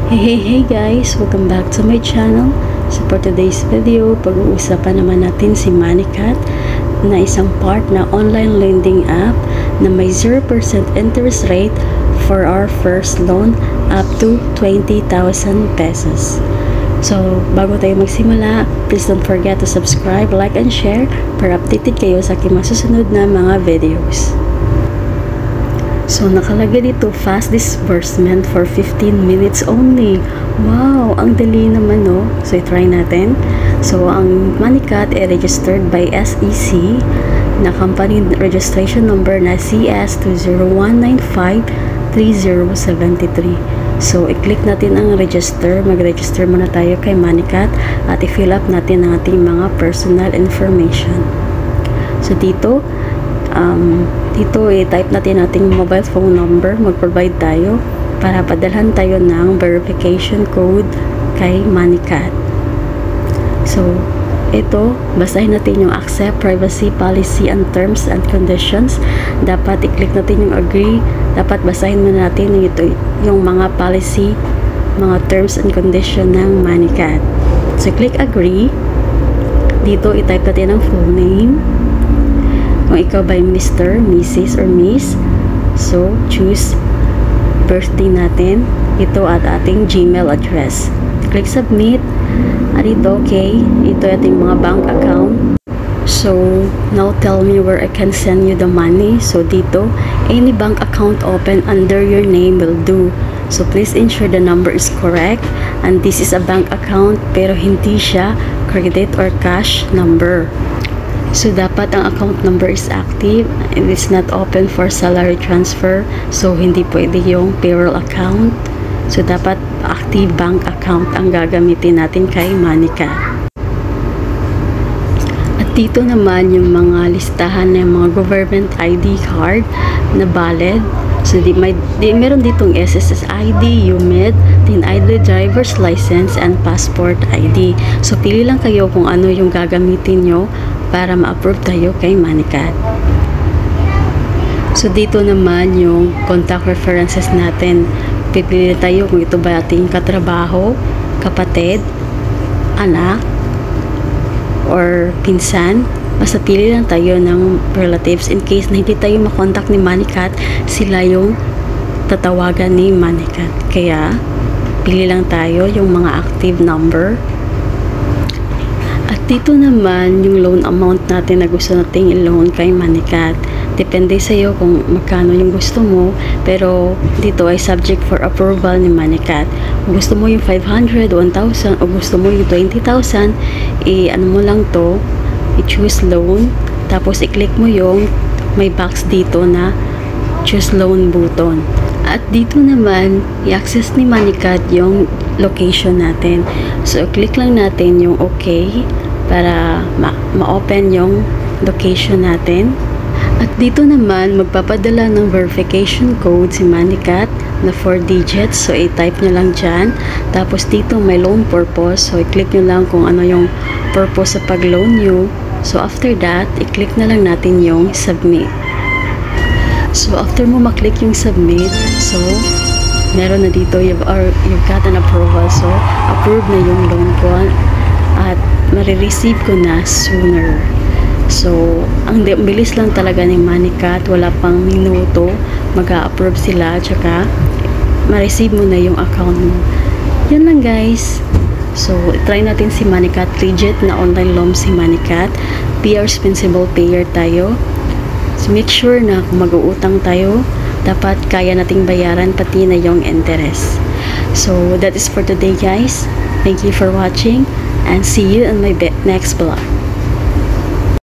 Hey guys! Welcome back to my channel. So for today's video, pag-uusapan naman natin si Moneycat na isang part na online lending app na may 0% interest rate for our first loan up to 20,000 pesos. So bago tayo magsimula, please don't forget to subscribe, like, and share para updated kayo sa aking masusunod na mga videos. So, nakalagay dito, fast disbursement for 15 minutes only. Wow! Ang dali naman, no? So, i-try natin. So, ang Moneycat ay registered by SEC na company registration number na CS201953073. So, i-click natin ang register. Mag-register muna tayo kay Moneycat at i-fill up natin ang ating mga personal information. So, dito i-type natin ating mobile phone number, mag-provide tayo para padalhan tayo ng verification code kay Moneycat. So, ito, basahin natin yung accept privacy policy and terms and conditions. Dapat i-click natin yung agree. Dapat basahin muna natin yung mga policy, mga terms and condition ng Moneycat. So, click agree. Dito, i-type natin ang full name. Kung ikaw ba yung Mr., Mrs., or Miss, so choose birthday natin. Ito at ating Gmail address. Click submit. At ito, okay. Ito ating mga bank account. So, now tell me where I can send you the money. So, dito, any bank account open under your name will do. So, please ensure the number is correct. And this is a bank account, pero hindi siya credit or cash number. So, dapat ang account number is active and it's not open for salary transfer. So, hindi pwede yung payroll account. So, dapat active bank account ang gagamitin natin kay Moneycat. At dito naman yung mga listahan ng mga government ID card na valid. So, meron ditong SSS ID, UMED, TIN ID, driver's license, and passport ID. So, pili lang kayo kung ano yung gagamitin nyo para ma-approve tayo kay Moneycat. So, dito naman yung contact references natin. Pipili tayo kung ito ba ating katrabaho, kapatid, anak, or pinsan. Basta pili lang tayo ng relatives in case na hindi tayo makontak ni Moneycat, sila yung tatawagan ni Moneycat. Kaya, pili lang tayo yung mga active number. At dito naman yung loan amount natin na gusto nating i-loan kay Moneycat. Depende sa iyo kung magkano yung gusto mo, pero dito ay subject for approval ni Moneycat. Kung gusto mo yung 500, 1,000, o gusto mo yung 20,000, ano mo lang to, i-choose loan, tapos i-click mo yung may box dito na choose loan button. At dito naman, i-access ni Moneycat yung location natin. So, click lang natin yung okay para ma-open yung location natin. At dito naman, magpapadala ng verification code si Moneycat na 4 digits. So, i-type nyo lang dyan. Tapos, dito may loan purpose. So, i-click nyo lang kung ano yung purpose sa pag-loan nyo. So, after that, i-click na lang natin yung submit. So, after mo maklik yung submit, so, meron na dito, you've got an approval. So, approve na yung loan ko at marireceive ko na sooner. So, ang bilis lang talaga ni Moneycat, wala pang minuto, mag-a-approve sila, tsaka ma-receive mo na yung account mo. Yan lang guys. So, try natin si Moneycat, legit na online loan si Moneycat. Be a responsible payer tayo. So, make sure na kung mag-uutang tayo, dapat kaya nating bayaran pati na yung interest. So, that is for today guys. Thank you for watching and see you in my next vlog.